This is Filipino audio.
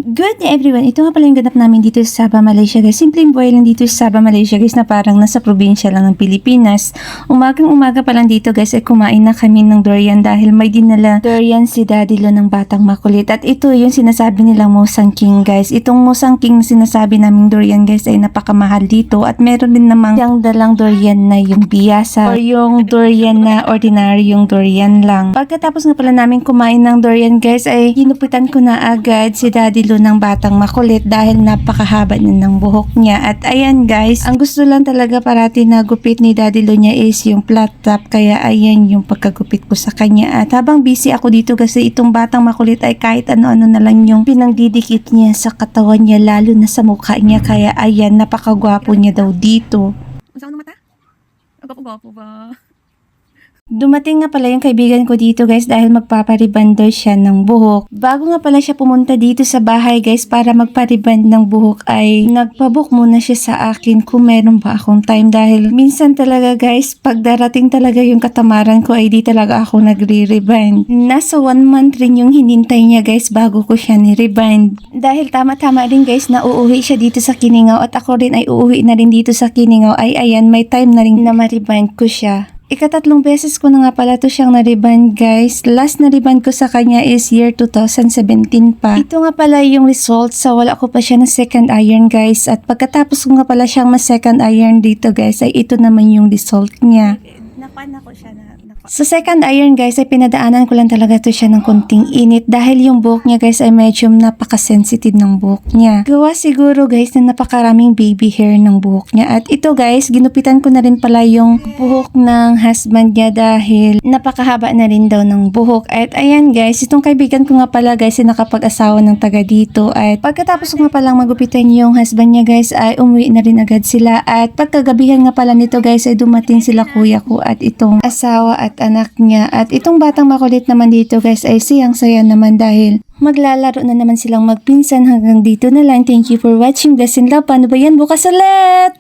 Good day everyone, ito nga pala yung ganap namin dito sa Sabah, Malaysia guys. Simpleng buhay lang dito sa Sabah, Malaysia guys, na parang nasa probinsya lang ng Pilipinas. Umagang-umaga pa lang dito guys ay kumain na kami ng durian dahil may dinala durian si Daddy Lo ng batang makulit. At ito yung sinasabi nilang Musang King guys. Itong Musang King na sinasabi naming durian guys ay napakamahal dito at meron din namang siyang dalang durian na yung biyasa or yung durian na ordinary yung durian lang. Pagkatapos nga pala namin kumain ng durian guys ay ginupitan ko na agad si Daddy Lo ng batang makulit dahil napakahaba na ng buhok niya. At ayan guys, ang gusto lang talaga parati na gupit ni Daddy Lo niya is yung flat top, kaya ayan yung pagkagupit ko sa kanya. At habang busy ako dito kasi itong batang makulit ay kahit ano-ano na lang yung pinangdidikit niya sa katawan niya, lalo na sa mukha niya, kaya ayan, napakagwapo niya daw dito. Usaw ng mata? Gwapo ba? Dumating nga pala yung kaibigan ko dito guys dahil magpapariban daw siya ng buhok. Bago nga pala siya pumunta dito sa bahay guys para magpariban ng buhok ay nagpabook muna siya sa akin kung meron ba akong time, dahil minsan talaga guys pag darating talaga yung katamaran ko ay di talaga ako nagre-rebind. Nasa 1 month rin yung hinintay niya guys bago ko siya ni-rebind. Dahil tama-tama rin guys na uuwi siya dito sa Kiningaw at ako rin ay uuwi na rin dito sa Kiningaw, ay ayan may time na rin na ma-rebind ko siya. Ikatatlong beses ko na nga pala to siyang na-rebind guys. Last na-rebind ko sa kanya is year 2017 pa. Ito nga pala yung result sa wala ko pa siya na second iron guys. At pagkatapos ko nga pala siyang ma-second iron dito guys ay ito naman yung result niya. Napan ako siya na. Sa second iron guys ay pinadaanan ko lang talaga to siya ng konting init dahil yung buhok niya guys ay medyo napaka-sensitive ng buhok niya. Gawa siguro guys na napakaraming baby hair ng buhok niya. At ito guys, ginupitan ko na rin pala yung buhok ng husband niya dahil napakahaba na rin daw ng buhok. At ayan guys, itong kaibigan ko nga pala guys ay nakapag-asawa ng taga dito. At pagkatapos ko nga palang magupitan yung husband niya guys ay umuwi na rin agad sila. At pagkagabihan nga pala nito guys ay dumating sila kuya ko at itong asawa at anak niya. At itong batang makulit naman dito guys ay siyang-saya naman dahil maglalaro na naman silang magpinsan. Hanggang dito na lang. Thank you for watching. Bless and love. Paano ba yan? Bukas ulit!